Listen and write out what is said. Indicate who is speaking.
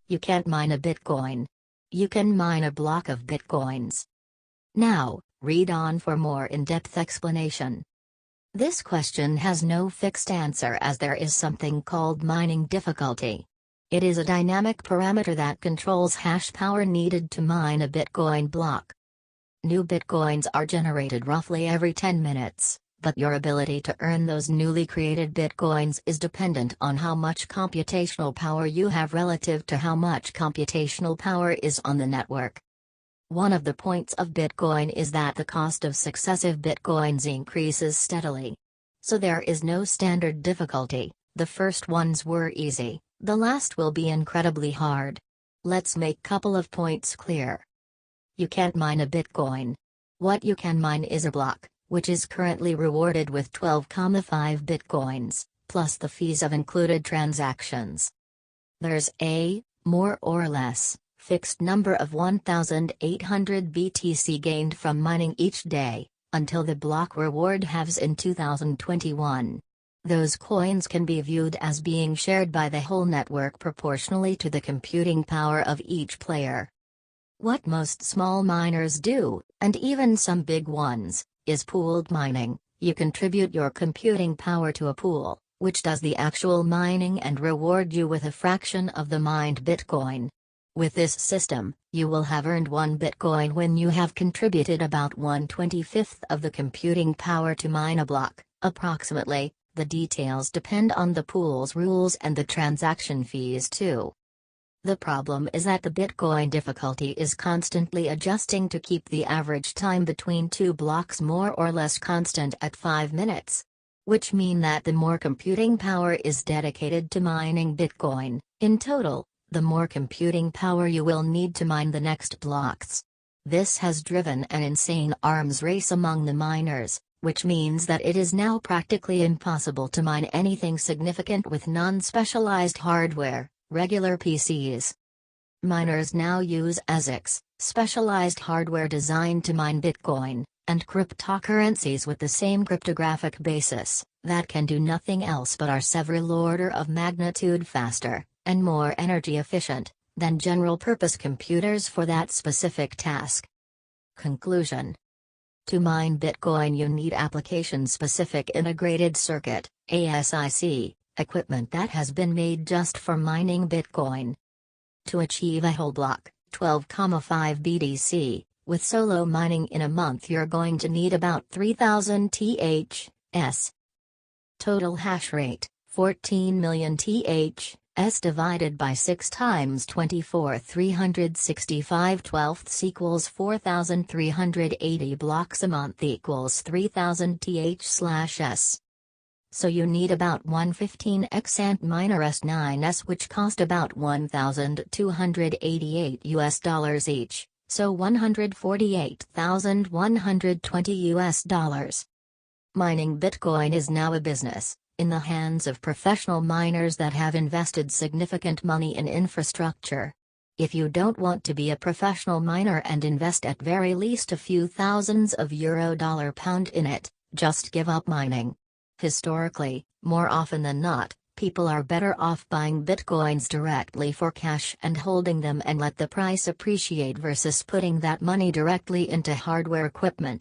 Speaker 1: You can't mine a Bitcoin. You can mine a block of Bitcoins. Now, read on for more in-depth explanation. This question has no fixed answer as there is something called mining difficulty. It is a dynamic parameter that controls hash power needed to mine a Bitcoin block. New Bitcoins are generated roughly every 10 minutes, but your ability to earn those newly created Bitcoins is dependent on how much computational power you have relative to how much computational power is on the network. One of the points of Bitcoin is that the cost of successive Bitcoins increases steadily. So there is no standard difficulty. The first ones were easy, the last will be incredibly hard. Let's make couple of points clear. You can't mine a Bitcoin. What you can mine is a block, which is currently rewarded with 12,5 Bitcoins, plus the fees of included transactions. There's a, more or less, fixed number of 1,800 BTC gained from mining each day, until the block reward halves in 2021. Those coins can be viewed as being shared by the whole network proportionally to the computing power of each player. What most small miners do, and even some big ones, is pooled mining. You contribute your computing power to a pool, which does the actual mining and reward you with a fraction of the mined Bitcoin. With this system, you will have earned 1 Bitcoin when you have contributed about 1/25 of the computing power to mine a block, approximately. The details depend on the pool's rules and the transaction fees too. The problem is that the Bitcoin difficulty is constantly adjusting to keep the average time between two blocks more or less constant at 5 minutes. Which mean that the more computing power is dedicated to mining Bitcoin, in total, the more computing power you will need to mine the next blocks. This has driven an insane arms race among the miners, which means that it is now practically impossible to mine anything significant with non-specialized hardware, regular PCs. Miners now use ASICs, specialized hardware designed to mine Bitcoin, and cryptocurrencies with the same cryptographic basis, that can do nothing else but are several order of magnitude faster, and more energy efficient, than general-purpose computers for that specific task. Conclusion. To mine Bitcoin you need application-specific integrated circuit, ASIC, equipment that has been made just for mining Bitcoin. To achieve a whole block, 12,5 BTC, with solo mining in a month you're going to need about 3,000 THs. Total hash rate, 14 million THs divided by 6 times 24,365 twelfths equals 4,380 blocks a month equals 3,000 TH/s. So you need about 115 Antminer S9s which cost about $1,288 each, so $148,120. Mining Bitcoin is now a business, in the hands of professional miners that have invested significant money in infrastructure. If you don't want to be a professional miner and invest at very least a few thousands of euro dollar pound in it, just give up mining. Historically, more often than not, people are better off buying Bitcoins directly for cash and holding them and let the price appreciate versus putting that money directly into hardware equipment.